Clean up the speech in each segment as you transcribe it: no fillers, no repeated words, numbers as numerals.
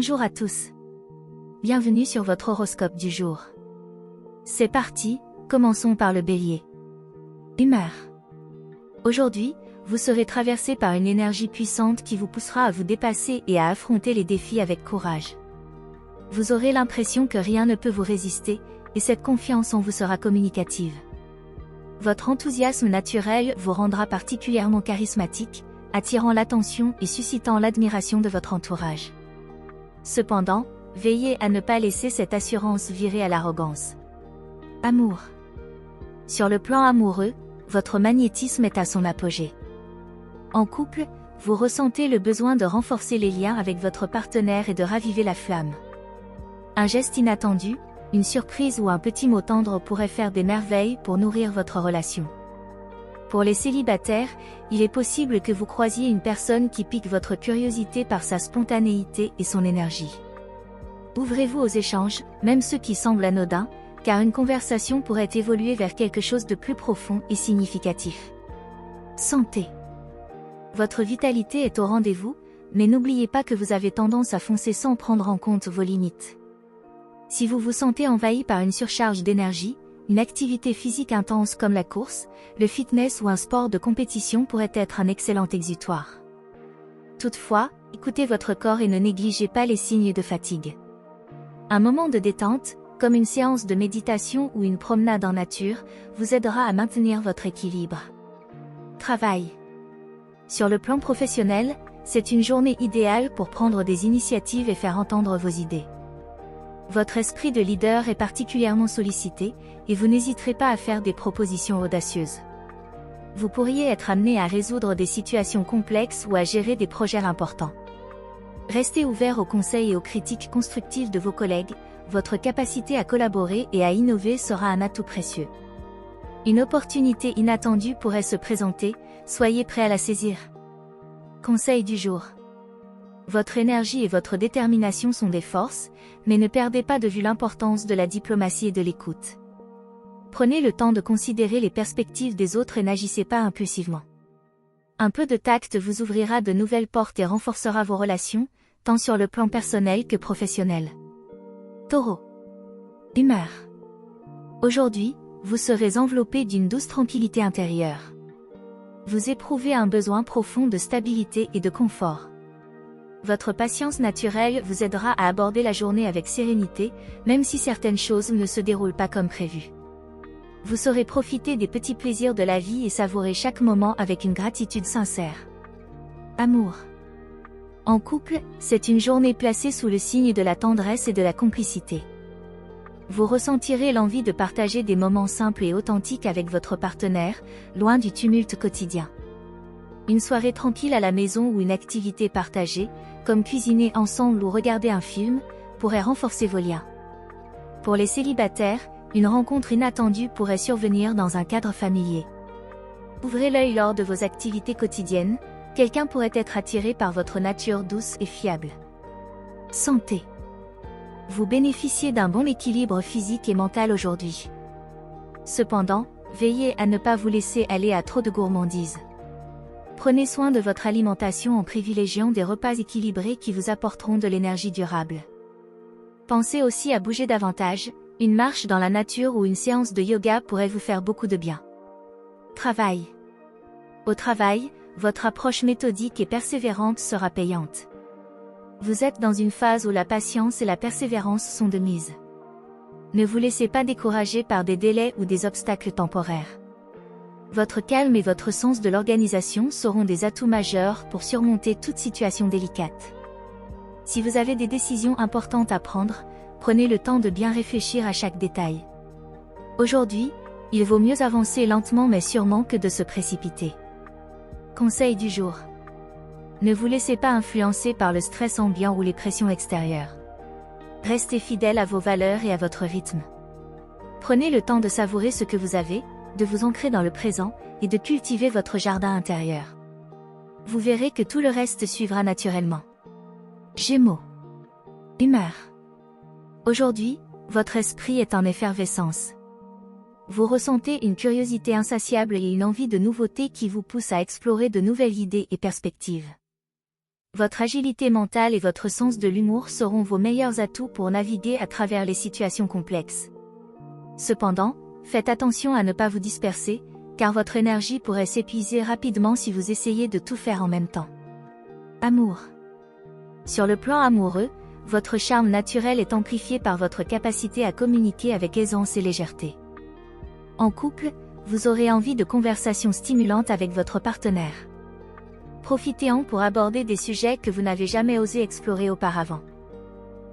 Bonjour à tous. Bienvenue sur votre horoscope du jour. C'est parti, commençons par le Bélier. Humeur. Aujourd'hui, vous serez traversé par une énergie puissante qui vous poussera à vous dépasser et à affronter les défis avec courage. Vous aurez l'impression que rien ne peut vous résister, et cette confiance en vous sera communicative. Votre enthousiasme naturel vous rendra particulièrement charismatique, attirant l'attention et suscitant l'admiration de votre entourage. Cependant, veillez à ne pas laisser cette assurance virer à l'arrogance. Amour. Sur le plan amoureux, votre magnétisme est à son apogée. En couple, vous ressentez le besoin de renforcer les liens avec votre partenaire et de raviver la flamme. Un geste inattendu, une surprise ou un petit mot tendre pourrait faire des merveilles pour nourrir votre relation. Pour les célibataires, il est possible que vous croisiez une personne qui pique votre curiosité par sa spontanéité et son énergie. Ouvrez-vous aux échanges, même ceux qui semblent anodins, car une conversation pourrait évoluer vers quelque chose de plus profond et significatif. Santé. Votre vitalité est au rendez-vous, mais n'oubliez pas que vous avez tendance à foncer sans prendre en compte vos limites. Si vous vous sentez envahi par une surcharge d'énergie, une activité physique intense comme la course, le fitness ou un sport de compétition pourrait être un excellent exutoire. Toutefois, écoutez votre corps et ne négligez pas les signes de fatigue. Un moment de détente, comme une séance de méditation ou une promenade en nature, vous aidera à maintenir votre équilibre. Travail. Sur le plan professionnel, c'est une journée idéale pour prendre des initiatives et faire entendre vos idées. Votre esprit de leader est particulièrement sollicité, et vous n'hésiterez pas à faire des propositions audacieuses. Vous pourriez être amené à résoudre des situations complexes ou à gérer des projets importants. Restez ouvert aux conseils et aux critiques constructives de vos collègues, votre capacité à collaborer et à innover sera un atout précieux. Une opportunité inattendue pourrait se présenter, soyez prêt à la saisir. Conseil du jour. Votre énergie et votre détermination sont des forces, mais ne perdez pas de vue l'importance de la diplomatie et de l'écoute. Prenez le temps de considérer les perspectives des autres et n'agissez pas impulsivement. Un peu de tact vous ouvrira de nouvelles portes et renforcera vos relations, tant sur le plan personnel que professionnel. Taureau. Humeur. Aujourd'hui, vous serez enveloppé d'une douce tranquillité intérieure. Vous éprouvez un besoin profond de stabilité et de confort. Votre patience naturelle vous aidera à aborder la journée avec sérénité, même si certaines choses ne se déroulent pas comme prévu. Vous saurez profiter des petits plaisirs de la vie et savourer chaque moment avec une gratitude sincère. Amour. En couple, c'est une journée placée sous le signe de la tendresse et de la complicité. Vous ressentirez l'envie de partager des moments simples et authentiques avec votre partenaire, loin du tumulte quotidien. Une soirée tranquille à la maison ou une activité partagée, comme cuisiner ensemble ou regarder un film, pourrait renforcer vos liens. Pour les célibataires, une rencontre inattendue pourrait survenir dans un cadre familier. Ouvrez l'œil lors de vos activités quotidiennes, quelqu'un pourrait être attiré par votre nature douce et fiable. Santé. Vous bénéficiez d'un bon équilibre physique et mental aujourd'hui. Cependant, veillez à ne pas vous laisser aller à trop de gourmandise. Prenez soin de votre alimentation en privilégiant des repas équilibrés qui vous apporteront de l'énergie durable. Pensez aussi à bouger davantage, une marche dans la nature ou une séance de yoga pourrait vous faire beaucoup de bien. Travail. Au travail, votre approche méthodique et persévérante sera payante. Vous êtes dans une phase où la patience et la persévérance sont de mise. Ne vous laissez pas décourager par des délais ou des obstacles temporaires. Votre calme et votre sens de l'organisation seront des atouts majeurs pour surmonter toute situation délicate. Si vous avez des décisions importantes à prendre, prenez le temps de bien réfléchir à chaque détail. Aujourd'hui, il vaut mieux avancer lentement mais sûrement que de se précipiter. Conseil du jour. Ne vous laissez pas influencer par le stress ambiant ou les pressions extérieures. Restez fidèle à vos valeurs et à votre rythme. Prenez le temps de savourer ce que vous avez, de vous ancrer dans le présent, et de cultiver votre jardin intérieur. Vous verrez que tout le reste suivra naturellement. Gémeaux. Humeur. Aujourd'hui, votre esprit est en effervescence. Vous ressentez une curiosité insatiable et une envie de nouveauté qui vous pousse à explorer de nouvelles idées et perspectives. Votre agilité mentale et votre sens de l'humour seront vos meilleurs atouts pour naviguer à travers les situations complexes. Cependant, faites attention à ne pas vous disperser, car votre énergie pourrait s'épuiser rapidement si vous essayez de tout faire en même temps. Amour. Sur le plan amoureux, votre charme naturel est amplifié par votre capacité à communiquer avec aisance et légèreté. En couple, vous aurez envie de conversations stimulantes avec votre partenaire. Profitez-en pour aborder des sujets que vous n'avez jamais osé explorer auparavant.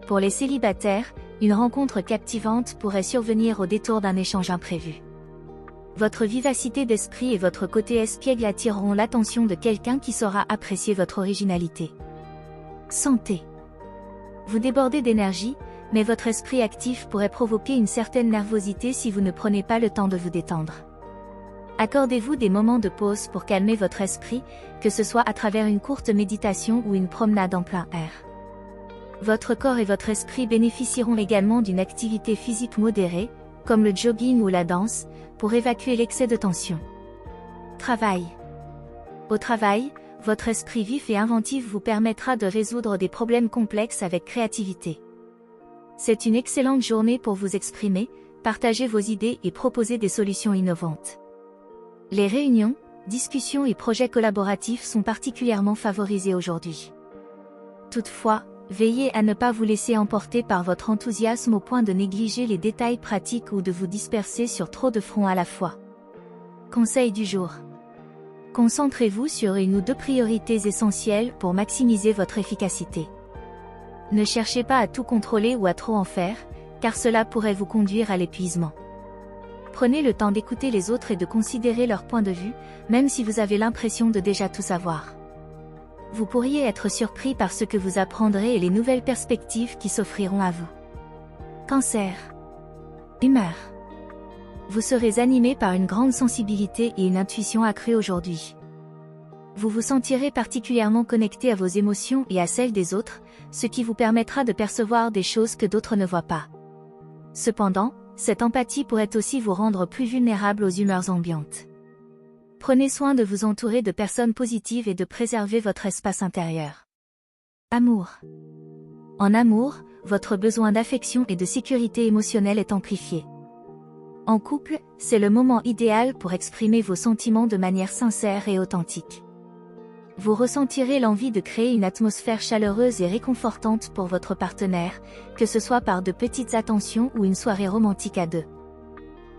Pour les célibataires, une rencontre captivante pourrait survenir au détour d'un échange imprévu. Votre vivacité d'esprit et votre côté espiègle attireront l'attention de quelqu'un qui saura apprécier votre originalité. Santé. Vous débordez d'énergie, mais votre esprit actif pourrait provoquer une certaine nervosité si vous ne prenez pas le temps de vous détendre. Accordez-vous des moments de pause pour calmer votre esprit, que ce soit à travers une courte méditation ou une promenade en plein air. Votre corps et votre esprit bénéficieront également d'une activité physique modérée, comme le jogging ou la danse, pour évacuer l'excès de tension. Travail. Au travail, votre esprit vif et inventif vous permettra de résoudre des problèmes complexes avec créativité. C'est une excellente journée pour vous exprimer, partager vos idées et proposer des solutions innovantes. Les réunions, discussions et projets collaboratifs sont particulièrement favorisés aujourd'hui. Toutefois, veillez à ne pas vous laisser emporter par votre enthousiasme au point de négliger les détails pratiques ou de vous disperser sur trop de fronts à la fois. Conseil du jour. Concentrez-vous sur une ou deux priorités essentielles pour maximiser votre efficacité. Ne cherchez pas à tout contrôler ou à trop en faire, car cela pourrait vous conduire à l'épuisement. Prenez le temps d'écouter les autres et de considérer leur point de vue, même si vous avez l'impression de déjà tout savoir. Vous pourriez être surpris par ce que vous apprendrez et les nouvelles perspectives qui s'offriront à vous. Cancer. Humeur. Vous serez animé par une grande sensibilité et une intuition accrue aujourd'hui. Vous vous sentirez particulièrement connecté à vos émotions et à celles des autres, ce qui vous permettra de percevoir des choses que d'autres ne voient pas. Cependant, cette empathie pourrait aussi vous rendre plus vulnérable aux humeurs ambiantes. Prenez soin de vous entourer de personnes positives et de préserver votre espace intérieur. Amour. En amour, votre besoin d'affection et de sécurité émotionnelle est amplifié. En couple, c'est le moment idéal pour exprimer vos sentiments de manière sincère et authentique. Vous ressentirez l'envie de créer une atmosphère chaleureuse et réconfortante pour votre partenaire, que ce soit par de petites attentions ou une soirée romantique à deux.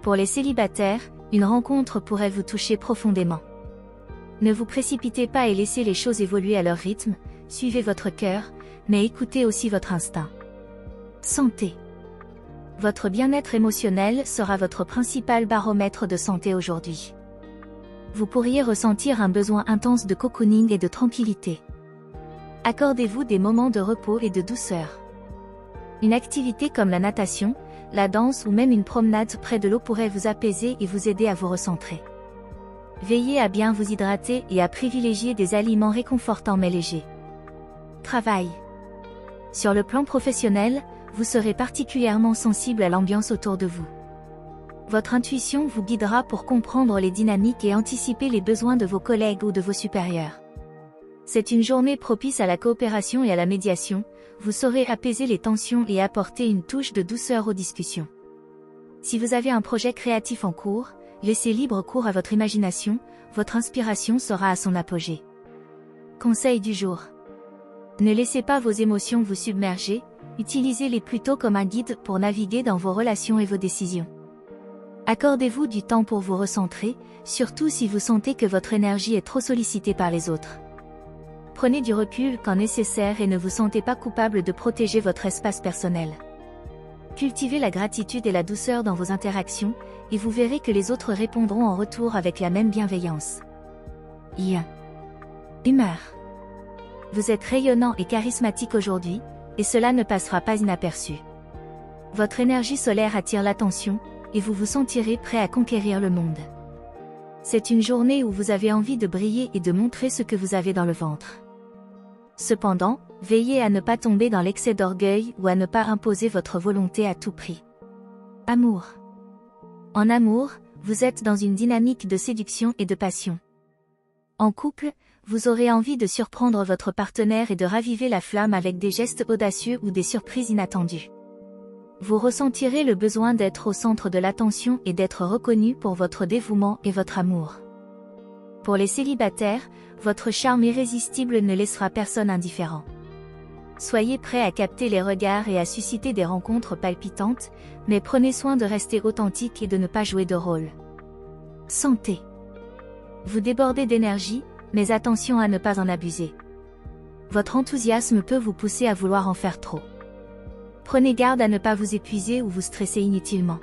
Pour les célibataires, une rencontre pourrait vous toucher profondément. Ne vous précipitez pas et laissez les choses évoluer à leur rythme, suivez votre cœur, mais écoutez aussi votre instinct. Santé. Votre bien-être émotionnel sera votre principal baromètre de santé aujourd'hui. Vous pourriez ressentir un besoin intense de cocooning et de tranquillité. Accordez-vous des moments de repos et de douceur. Une activité comme la natation, la danse ou même une promenade près de l'eau pourrait vous apaiser et vous aider à vous recentrer. Veillez à bien vous hydrater et à privilégier des aliments réconfortants mais légers. Travail. Sur le plan professionnel, vous serez particulièrement sensible à l'ambiance autour de vous. Votre intuition vous guidera pour comprendre les dynamiques et anticiper les besoins de vos collègues ou de vos supérieurs. C'est une journée propice à la coopération et à la médiation, vous saurez apaiser les tensions et apporter une touche de douceur aux discussions. Si vous avez un projet créatif en cours, laissez libre cours à votre imagination, votre inspiration sera à son apogée. Conseil du jour. Ne laissez pas vos émotions vous submerger, utilisez-les plutôt comme un guide pour naviguer dans vos relations et vos décisions. Accordez-vous du temps pour vous recentrer, surtout si vous sentez que votre énergie est trop sollicitée par les autres. Prenez du recul quand nécessaire et ne vous sentez pas coupable de protéger votre espace personnel. Cultivez la gratitude et la douceur dans vos interactions, et vous verrez que les autres répondront en retour avec la même bienveillance. Humeur. Vous êtes rayonnant et charismatique aujourd'hui, et cela ne passera pas inaperçu. Votre énergie solaire attire l'attention, et vous vous sentirez prêt à conquérir le monde. C'est une journée où vous avez envie de briller et de montrer ce que vous avez dans le ventre. Cependant, veillez à ne pas tomber dans l'excès d'orgueil ou à ne pas imposer votre volonté à tout prix. Amour. En amour, vous êtes dans une dynamique de séduction et de passion. En couple, vous aurez envie de surprendre votre partenaire et de raviver la flamme avec des gestes audacieux ou des surprises inattendues. Vous ressentirez le besoin d'être au centre de l'attention et d'être reconnu pour votre dévouement et votre amour. Pour les célibataires, votre charme irrésistible ne laissera personne indifférent. Soyez prêts à capter les regards et à susciter des rencontres palpitantes, mais prenez soin de rester authentique et de ne pas jouer de rôle. Santé. Vous débordez d'énergie, mais attention à ne pas en abuser. Votre enthousiasme peut vous pousser à vouloir en faire trop. Prenez garde à ne pas vous épuiser ou vous stresser inutilement.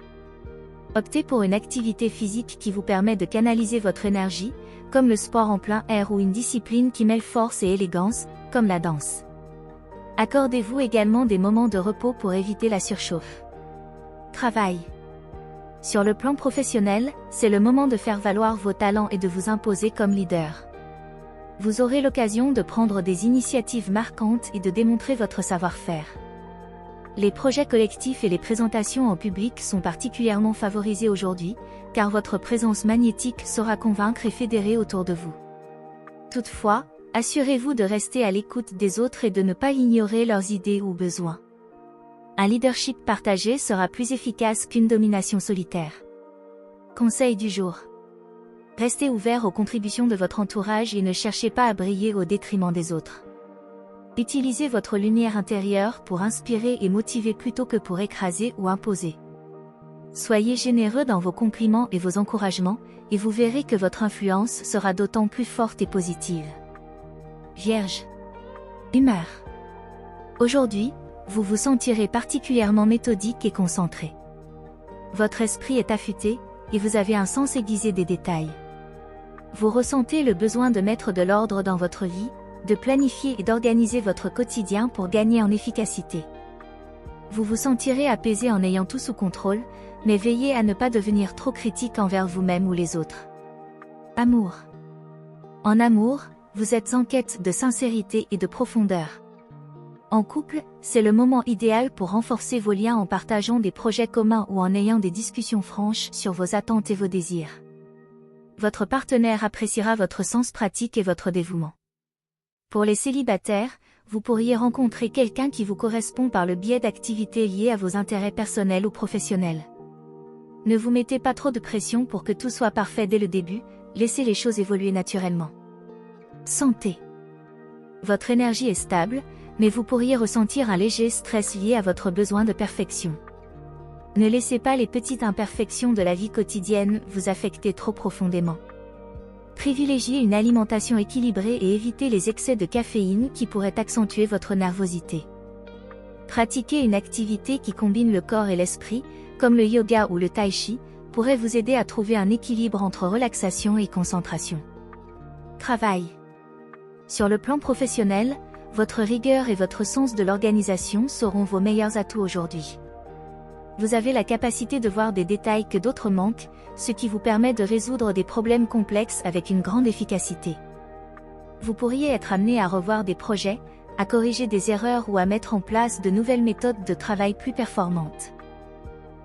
Optez pour une activité physique qui vous permet de canaliser votre énergie, comme le sport en plein air ou une discipline qui mêle force et élégance, comme la danse. Accordez-vous également des moments de repos pour éviter la surchauffe. Travail. Sur le plan professionnel, c'est le moment de faire valoir vos talents et de vous imposer comme leader. Vous aurez l'occasion de prendre des initiatives marquantes et de démontrer votre savoir-faire. Les projets collectifs et les présentations en public sont particulièrement favorisés aujourd'hui, car votre présence magnétique saura convaincre et fédérer autour de vous. Toutefois, assurez-vous de rester à l'écoute des autres et de ne pas ignorer leurs idées ou besoins. Un leadership partagé sera plus efficace qu'une domination solitaire. Conseil du jour. Restez ouvert aux contributions de votre entourage et ne cherchez pas à briller au détriment des autres. Utilisez votre lumière intérieure pour inspirer et motiver plutôt que pour écraser ou imposer. Soyez généreux dans vos compliments et vos encouragements, et vous verrez que votre influence sera d'autant plus forte et positive. Vierge. Humeur. Aujourd'hui, vous vous sentirez particulièrement méthodique et concentré. Votre esprit est affûté, et vous avez un sens aiguisé des détails. Vous ressentez le besoin de mettre de l'ordre dans votre vie, de planifier et d'organiser votre quotidien pour gagner en efficacité. Vous vous sentirez apaisé en ayant tout sous contrôle, mais veillez à ne pas devenir trop critique envers vous-même ou les autres. Amour. En amour, vous êtes en quête de sincérité et de profondeur. En couple, c'est le moment idéal pour renforcer vos liens en partageant des projets communs ou en ayant des discussions franches sur vos attentes et vos désirs. Votre partenaire appréciera votre sens pratique et votre dévouement. Pour les célibataires, vous pourriez rencontrer quelqu'un qui vous correspond par le biais d'activités liées à vos intérêts personnels ou professionnels. Ne vous mettez pas trop de pression pour que tout soit parfait dès le début, laissez les choses évoluer naturellement. Santé. Votre énergie est stable, mais vous pourriez ressentir un léger stress lié à votre besoin de perfection. Ne laissez pas les petites imperfections de la vie quotidienne vous affecter trop profondément. Privilégiez une alimentation équilibrée et évitez les excès de caféine qui pourraient accentuer votre nervosité. Pratiquer une activité qui combine le corps et l'esprit, comme le yoga ou le tai chi, pourrait vous aider à trouver un équilibre entre relaxation et concentration. Travail. Sur le plan professionnel, votre rigueur et votre sens de l'organisation seront vos meilleurs atouts aujourd'hui. Vous avez la capacité de voir des détails que d'autres manquent, ce qui vous permet de résoudre des problèmes complexes avec une grande efficacité. Vous pourriez être amené à revoir des projets, à corriger des erreurs ou à mettre en place de nouvelles méthodes de travail plus performantes.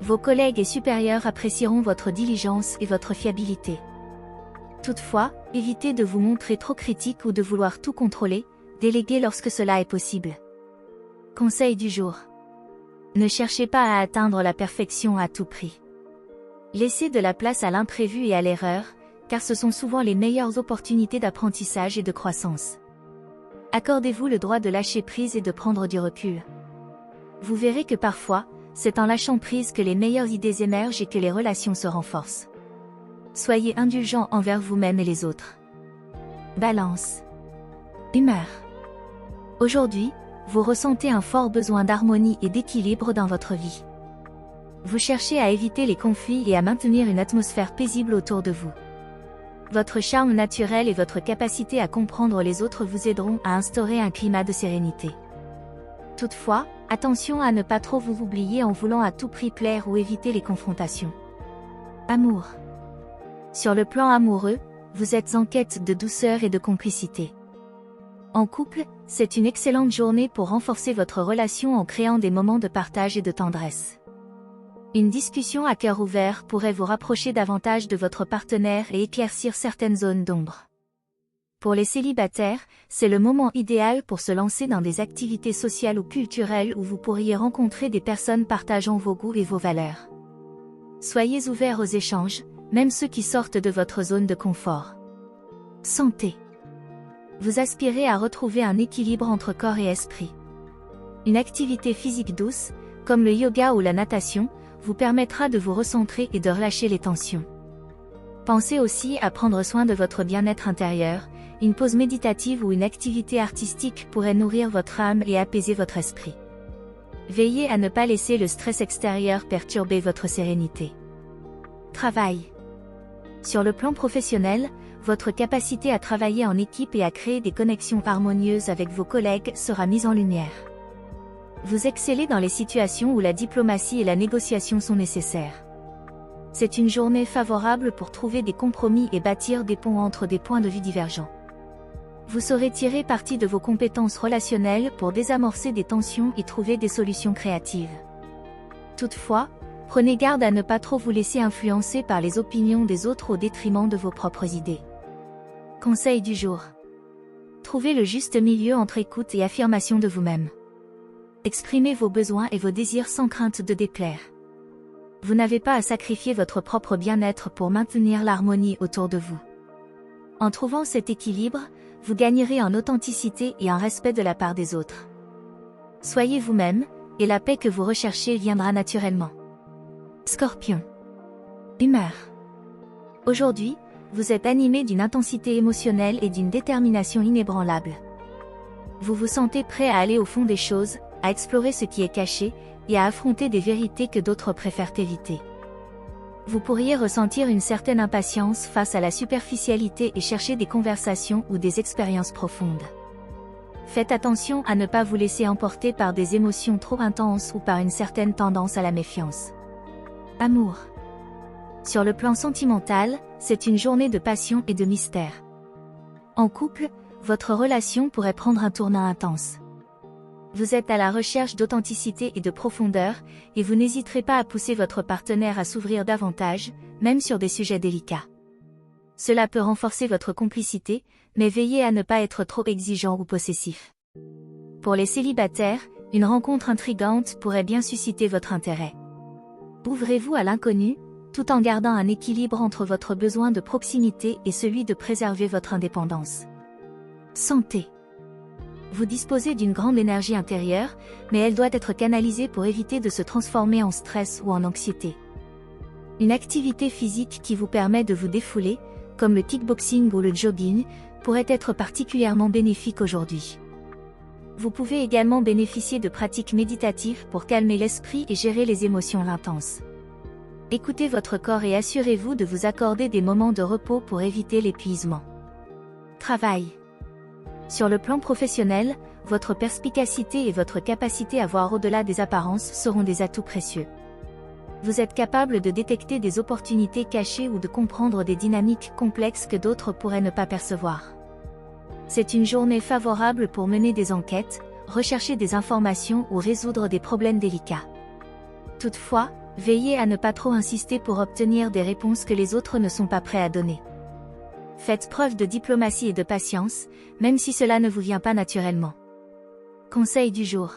Vos collègues et supérieurs apprécieront votre diligence et votre fiabilité. Toutefois, évitez de vous montrer trop critique ou de vouloir tout contrôler, déléguez lorsque cela est possible. Conseil du jour. Ne cherchez pas à atteindre la perfection à tout prix. Laissez de la place à l'imprévu et à l'erreur, car ce sont souvent les meilleures opportunités d'apprentissage et de croissance. Accordez-vous le droit de lâcher prise et de prendre du recul. Vous verrez que parfois, c'est en lâchant prise que les meilleures idées émergent et que les relations se renforcent. Soyez indulgents envers vous-même et les autres. Balance. Humeur. Aujourd'hui, vous ressentez un fort besoin d'harmonie et d'équilibre dans votre vie. Vous cherchez à éviter les conflits et à maintenir une atmosphère paisible autour de vous. Votre charme naturel et votre capacité à comprendre les autres vous aideront à instaurer un climat de sérénité. Toutefois, attention à ne pas trop vous oublier en voulant à tout prix plaire ou éviter les confrontations. Amour. Sur le plan amoureux, vous êtes en quête de douceur et de complicité. En couple, c'est une excellente journée pour renforcer votre relation en créant des moments de partage et de tendresse. Une discussion à cœur ouvert pourrait vous rapprocher davantage de votre partenaire et éclaircir certaines zones d'ombre. Pour les célibataires, c'est le moment idéal pour se lancer dans des activités sociales ou culturelles où vous pourriez rencontrer des personnes partageant vos goûts et vos valeurs. Soyez ouverts aux échanges, même ceux qui sortent de votre zone de confort. Santé. Vous aspirez à retrouver un équilibre entre corps et esprit. Une activité physique douce, comme le yoga ou la natation, vous permettra de vous recentrer et de relâcher les tensions. Pensez aussi à prendre soin de votre bien-être intérieur. Une pause méditative ou une activité artistique pourrait nourrir votre âme et apaiser votre esprit. Veillez à ne pas laisser le stress extérieur perturber votre sérénité. Travail. Sur le plan professionnel, votre capacité à travailler en équipe et à créer des connexions harmonieuses avec vos collègues sera mise en lumière. Vous excellez dans les situations où la diplomatie et la négociation sont nécessaires. C'est une journée favorable pour trouver des compromis et bâtir des ponts entre des points de vue divergents. Vous saurez tirer parti de vos compétences relationnelles pour désamorcer des tensions et trouver des solutions créatives. Toutefois, prenez garde à ne pas trop vous laisser influencer par les opinions des autres au détriment de vos propres idées. Conseil du jour. Trouvez le juste milieu entre écoute et affirmation de vous-même. Exprimez vos besoins et vos désirs sans crainte de déplaire. Vous n'avez pas à sacrifier votre propre bien-être pour maintenir l'harmonie autour de vous. En trouvant cet équilibre, vous gagnerez en authenticité et en respect de la part des autres. Soyez vous-même, et la paix que vous recherchez viendra naturellement. Scorpion. Humeur. Aujourd'hui, vous êtes animé d'une intensité émotionnelle et d'une détermination inébranlable. Vous vous sentez prêt à aller au fond des choses, à explorer ce qui est caché, et à affronter des vérités que d'autres préfèrent éviter. Vous pourriez ressentir une certaine impatience face à la superficialité et chercher des conversations ou des expériences profondes. Faites attention à ne pas vous laisser emporter par des émotions trop intenses ou par une certaine tendance à la méfiance. Amour. Sur le plan sentimental, c'est une journée de passion et de mystère. En couple, votre relation pourrait prendre un tournant intense. Vous êtes à la recherche d'authenticité et de profondeur, et vous n'hésiterez pas à pousser votre partenaire à s'ouvrir davantage, même sur des sujets délicats. Cela peut renforcer votre complicité, mais veillez à ne pas être trop exigeant ou possessif. Pour les célibataires, une rencontre intrigante pourrait bien susciter votre intérêt. Ouvrez-vous à l'inconnu, tout en gardant un équilibre entre votre besoin de proximité et celui de préserver votre indépendance. Santé. Vous disposez d'une grande énergie intérieure, mais elle doit être canalisée pour éviter de se transformer en stress ou en anxiété. Une activité physique qui vous permet de vous défouler, comme le kickboxing ou le jogging, pourrait être particulièrement bénéfique aujourd'hui. Vous pouvez également bénéficier de pratiques méditatives pour calmer l'esprit et gérer les émotions intenses. Écoutez votre corps et assurez-vous de vous accorder des moments de repos pour éviter l'épuisement. Travail. Sur le plan professionnel, votre perspicacité et votre capacité à voir au-delà des apparences seront des atouts précieux. Vous êtes capable de détecter des opportunités cachées ou de comprendre des dynamiques complexes que d'autres pourraient ne pas percevoir. C'est une journée favorable pour mener des enquêtes, rechercher des informations ou résoudre des problèmes délicats. Toutefois, veillez à ne pas trop insister pour obtenir des réponses que les autres ne sont pas prêts à donner. Faites preuve de diplomatie et de patience, même si cela ne vous vient pas naturellement. Conseil du jour.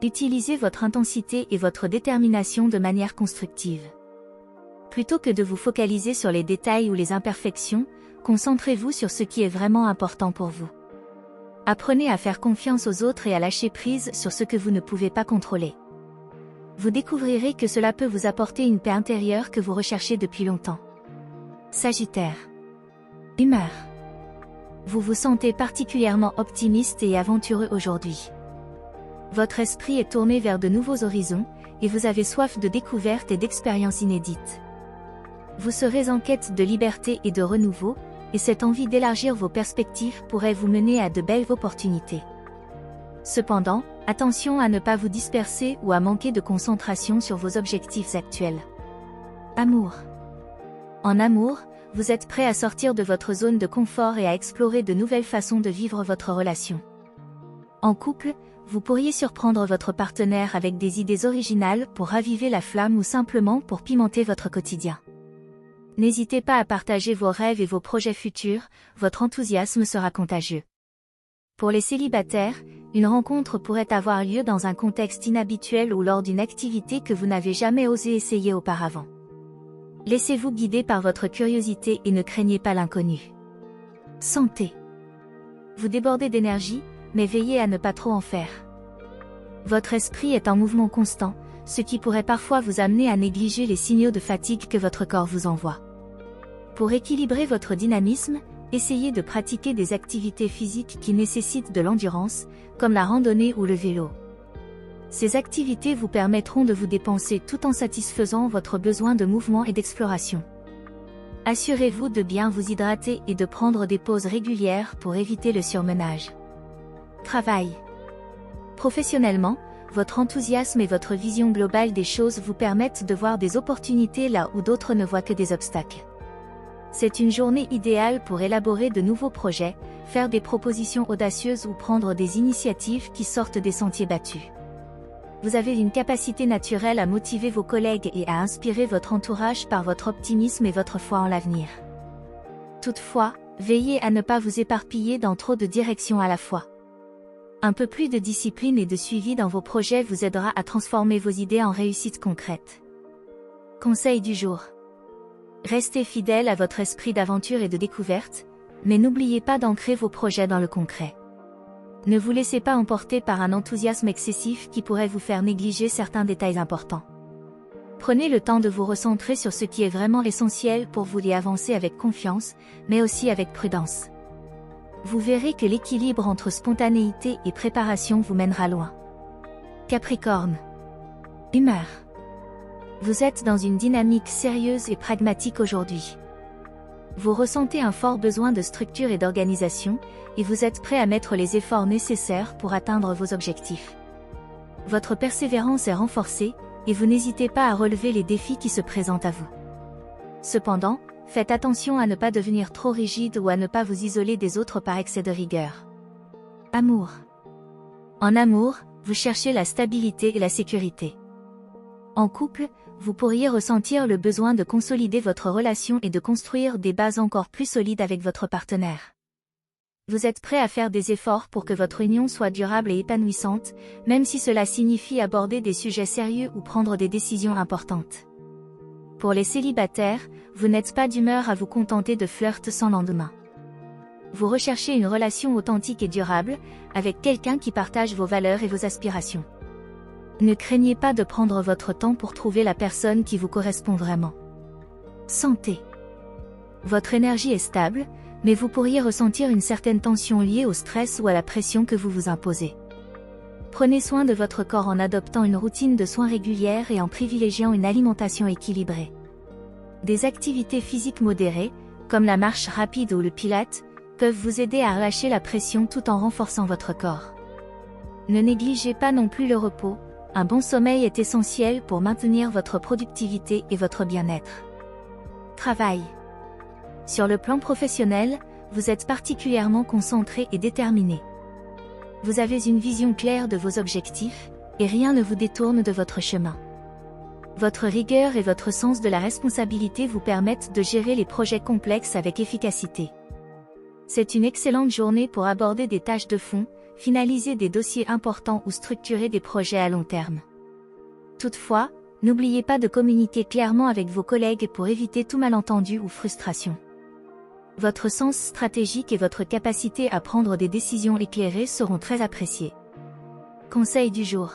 Utilisez votre intensité et votre détermination de manière constructive. Plutôt que de vous focaliser sur les détails ou les imperfections, concentrez-vous sur ce qui est vraiment important pour vous. Apprenez à faire confiance aux autres et à lâcher prise sur ce que vous ne pouvez pas contrôler. Vous découvrirez que cela peut vous apporter une paix intérieure que vous recherchez depuis longtemps. Sagittaire. Humeur. Vous vous sentez particulièrement optimiste et aventureux aujourd'hui. Votre esprit est tourné vers de nouveaux horizons, et vous avez soif de découvertes et d'expériences inédites. Vous serez en quête de liberté et de renouveau, et cette envie d'élargir vos perspectives pourrait vous mener à de belles opportunités. Cependant, attention à ne pas vous disperser ou à manquer de concentration sur vos objectifs actuels. Amour. En amour, vous êtes prêt à sortir de votre zone de confort et à explorer de nouvelles façons de vivre votre relation. En couple, vous pourriez surprendre votre partenaire avec des idées originales pour raviver la flamme ou simplement pour pimenter votre quotidien. N'hésitez pas à partager vos rêves et vos projets futurs, votre enthousiasme sera contagieux. Pour les célibataires, une rencontre pourrait avoir lieu dans un contexte inhabituel ou lors d'une activité que vous n'avez jamais osé essayer auparavant. Laissez-vous guider par votre curiosité et ne craignez pas l'inconnu. Santé. Vous débordez d'énergie, mais veillez à ne pas trop en faire. Votre esprit est en mouvement constant, ce qui pourrait parfois vous amener à négliger les signaux de fatigue que votre corps vous envoie. Pour équilibrer votre dynamisme, essayez de pratiquer des activités physiques qui nécessitent de l'endurance, comme la randonnée ou le vélo. Ces activités vous permettront de vous dépenser tout en satisfaisant votre besoin de mouvement et d'exploration. Assurez-vous de bien vous hydrater et de prendre des pauses régulières pour éviter le surmenage. Travail. Professionnellement, votre enthousiasme et votre vision globale des choses vous permettent de voir des opportunités là où d'autres ne voient que des obstacles. C'est une journée idéale pour élaborer de nouveaux projets, faire des propositions audacieuses ou prendre des initiatives qui sortent des sentiers battus. Vous avez une capacité naturelle à motiver vos collègues et à inspirer votre entourage par votre optimisme et votre foi en l'avenir. Toutefois, veillez à ne pas vous éparpiller dans trop de directions à la fois. Un peu plus de discipline et de suivi dans vos projets vous aidera à transformer vos idées en réussites concrètes. Conseil du jour. Restez fidèle à votre esprit d'aventure et de découverte, mais n'oubliez pas d'ancrer vos projets dans le concret. Ne vous laissez pas emporter par un enthousiasme excessif qui pourrait vous faire négliger certains détails importants. Prenez le temps de vous recentrer sur ce qui est vraiment essentiel pour vous y avancer avec confiance, mais aussi avec prudence. Vous verrez que l'équilibre entre spontanéité et préparation vous mènera loin. Capricorne. Humeur. Vous êtes dans une dynamique sérieuse et pragmatique aujourd'hui. Vous ressentez un fort besoin de structure et d'organisation, et vous êtes prêt à mettre les efforts nécessaires pour atteindre vos objectifs. Votre persévérance est renforcée, et vous n'hésitez pas à relever les défis qui se présentent à vous. Cependant, faites attention à ne pas devenir trop rigide ou à ne pas vous isoler des autres par excès de rigueur. Amour. En amour, vous cherchez la stabilité et la sécurité. En couple, vous pourriez ressentir le besoin de consolider votre relation et de construire des bases encore plus solides avec votre partenaire. Vous êtes prêt à faire des efforts pour que votre union soit durable et épanouissante, même si cela signifie aborder des sujets sérieux ou prendre des décisions importantes. Pour les célibataires, vous n'êtes pas d'humeur à vous contenter de flirts sans lendemain. Vous recherchez une relation authentique et durable, avec quelqu'un qui partage vos valeurs et vos aspirations. Ne craignez pas de prendre votre temps pour trouver la personne qui vous correspond vraiment. Santé. Votre énergie est stable, mais vous pourriez ressentir une certaine tension liée au stress ou à la pression que vous vous imposez. Prenez soin de votre corps en adoptant une routine de soins régulière et en privilégiant une alimentation équilibrée. Des activités physiques modérées, comme la marche rapide ou le pilate, peuvent vous aider à relâcher la pression tout en renforçant votre corps. Ne négligez pas non plus le repos. Un bon sommeil est essentiel pour maintenir votre productivité et votre bien-être. Travail. Sur le plan professionnel, vous êtes particulièrement concentré et déterminé. Vous avez une vision claire de vos objectifs, et rien ne vous détourne de votre chemin. Votre rigueur et votre sens de la responsabilité vous permettent de gérer les projets complexes avec efficacité. C'est une excellente journée pour aborder des tâches de fond, finaliser des dossiers importants ou structurer des projets à long terme. Toutefois, n'oubliez pas de communiquer clairement avec vos collègues pour éviter tout malentendu ou frustration. Votre sens stratégique et votre capacité à prendre des décisions éclairées seront très appréciés. Conseil du jour.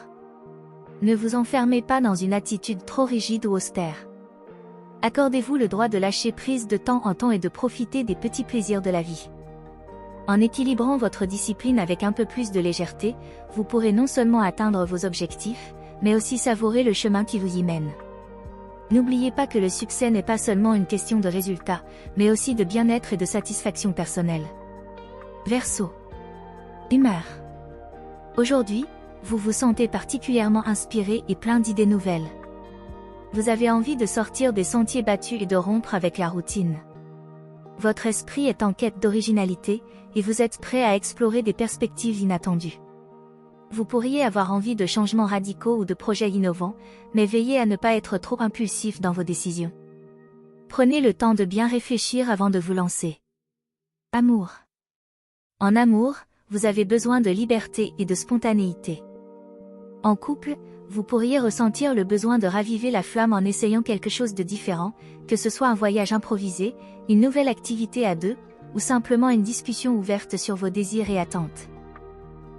Ne vous enfermez pas dans une attitude trop rigide ou austère. Accordez-vous le droit de lâcher prise de temps en temps et de profiter des petits plaisirs de la vie. En équilibrant votre discipline avec un peu plus de légèreté, vous pourrez non seulement atteindre vos objectifs, mais aussi savourer le chemin qui vous y mène. N'oubliez pas que le succès n'est pas seulement une question de résultats, mais aussi de bien-être et de satisfaction personnelle. Verseau. Humeur. Aujourd'hui, vous vous sentez particulièrement inspiré et plein d'idées nouvelles. Vous avez envie de sortir des sentiers battus et de rompre avec la routine. Votre esprit est en quête d'originalité, et vous êtes prêt à explorer des perspectives inattendues. Vous pourriez avoir envie de changements radicaux ou de projets innovants, mais veillez à ne pas être trop impulsif dans vos décisions. Prenez le temps de bien réfléchir avant de vous lancer. Amour. En amour, vous avez besoin de liberté et de spontanéité. En couple, vous pourriez ressentir le besoin de raviver la flamme en essayant quelque chose de différent, que ce soit un voyage improvisé, une nouvelle activité à deux, ou simplement une discussion ouverte sur vos désirs et attentes.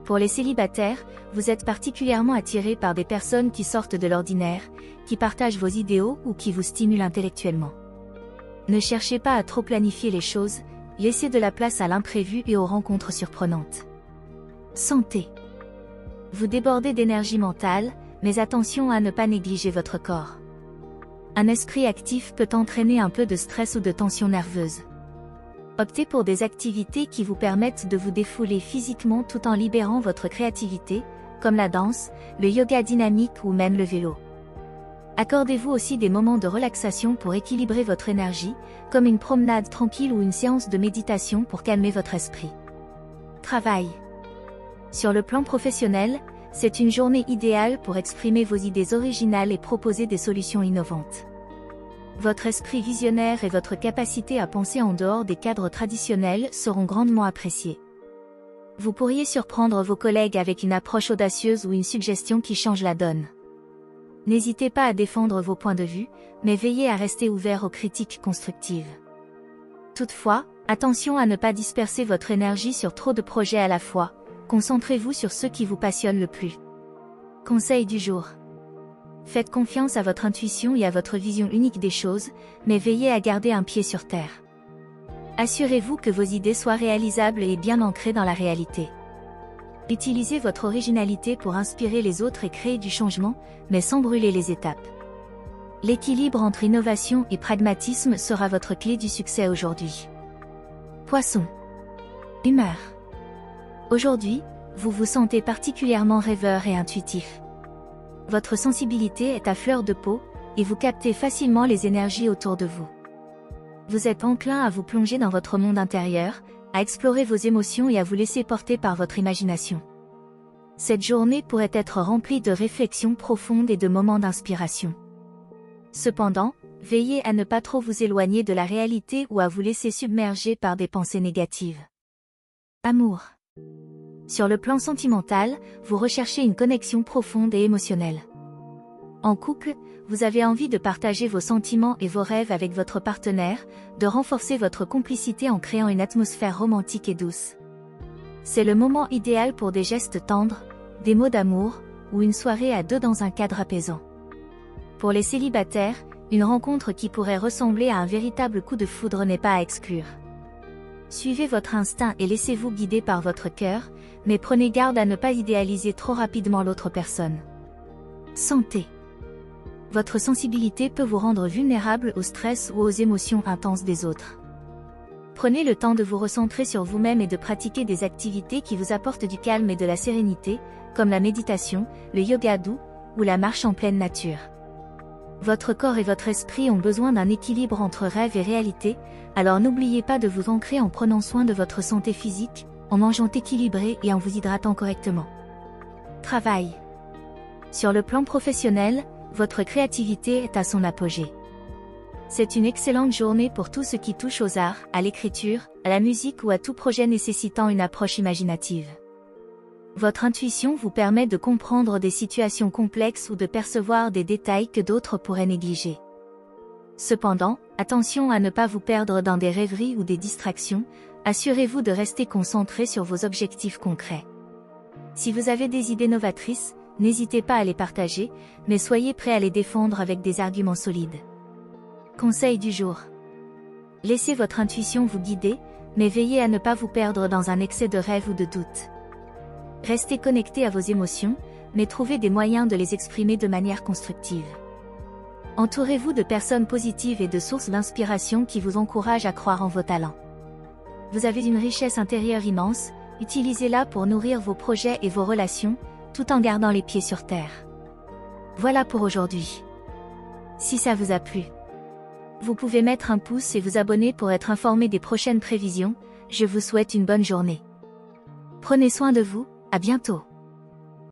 Pour les célibataires, vous êtes particulièrement attiré par des personnes qui sortent de l'ordinaire, qui partagent vos idéaux ou qui vous stimulent intellectuellement. Ne cherchez pas à trop planifier les choses, laissez de la place à l'imprévu et aux rencontres surprenantes. Santé. Vous débordez d'énergie mentale, mais attention à ne pas négliger votre corps. Un esprit actif peut entraîner un peu de stress ou de tension nerveuse. Optez pour des activités qui vous permettent de vous défouler physiquement tout en libérant votre créativité, comme la danse, le yoga dynamique ou même le vélo. Accordez-vous aussi des moments de relaxation pour équilibrer votre énergie, comme une promenade tranquille ou une séance de méditation pour calmer votre esprit. Travail. Sur le plan professionnel, c'est une journée idéale pour exprimer vos idées originales et proposer des solutions innovantes. Votre esprit visionnaire et votre capacité à penser en dehors des cadres traditionnels seront grandement appréciés. Vous pourriez surprendre vos collègues avec une approche audacieuse ou une suggestion qui change la donne. N'hésitez pas à défendre vos points de vue, mais veillez à rester ouvert aux critiques constructives. Toutefois, attention à ne pas disperser votre énergie sur trop de projets à la fois, concentrez-vous sur ceux qui vous passionnent le plus. Conseil du jour. Faites confiance à votre intuition et à votre vision unique des choses, mais veillez à garder un pied sur terre. Assurez-vous que vos idées soient réalisables et bien ancrées dans la réalité. Utilisez votre originalité pour inspirer les autres et créer du changement, mais sans brûler les étapes. L'équilibre entre innovation et pragmatisme sera votre clé du succès aujourd'hui. Poisson. Humeur. Aujourd'hui, vous vous sentez particulièrement rêveur et intuitif. Votre sensibilité est à fleur de peau, et vous captez facilement les énergies autour de vous. Vous êtes enclin à vous plonger dans votre monde intérieur, à explorer vos émotions et à vous laisser porter par votre imagination. Cette journée pourrait être remplie de réflexions profondes et de moments d'inspiration. Cependant, veillez à ne pas trop vous éloigner de la réalité ou à vous laisser submerger par des pensées négatives. Amour. Sur le plan sentimental, vous recherchez une connexion profonde et émotionnelle. En couple, vous avez envie de partager vos sentiments et vos rêves avec votre partenaire, de renforcer votre complicité en créant une atmosphère romantique et douce. C'est le moment idéal pour des gestes tendres, des mots d'amour, ou une soirée à deux dans un cadre apaisant. Pour les célibataires, une rencontre qui pourrait ressembler à un véritable coup de foudre n'est pas à exclure. Suivez votre instinct et laissez-vous guider par votre cœur, mais prenez garde à ne pas idéaliser trop rapidement l'autre personne. Santé. Votre sensibilité peut vous rendre vulnérable au stress ou aux émotions intenses des autres. Prenez le temps de vous recentrer sur vous-même et de pratiquer des activités qui vous apportent du calme et de la sérénité, comme la méditation, le yoga doux, ou la marche en pleine nature. Votre corps et votre esprit ont besoin d'un équilibre entre rêve et réalité, alors n'oubliez pas de vous ancrer en prenant soin de votre santé physique, en mangeant équilibré et en vous hydratant correctement. Travail. Sur le plan professionnel, votre créativité est à son apogée. C'est une excellente journée pour tout ce qui touche aux arts, à l'écriture, à la musique ou à tout projet nécessitant une approche imaginative. Votre intuition vous permet de comprendre des situations complexes ou de percevoir des détails que d'autres pourraient négliger. Cependant, attention à ne pas vous perdre dans des rêveries ou des distractions, assurez-vous de rester concentré sur vos objectifs concrets. Si vous avez des idées novatrices, n'hésitez pas à les partager, mais soyez prêt à les défendre avec des arguments solides. Conseil du jour. Laissez votre intuition vous guider, mais veillez à ne pas vous perdre dans un excès de rêve ou de doute. Restez connecté à vos émotions, mais trouvez des moyens de les exprimer de manière constructive. Entourez-vous de personnes positives et de sources d'inspiration qui vous encouragent à croire en vos talents. Vous avez une richesse intérieure immense, utilisez-la pour nourrir vos projets et vos relations, tout en gardant les pieds sur terre. Voilà pour aujourd'hui. Si ça vous a plu, vous pouvez mettre un pouce et vous abonner pour être informé des prochaines prévisions. Je vous souhaite une bonne journée. Prenez soin de vous, à bientôt.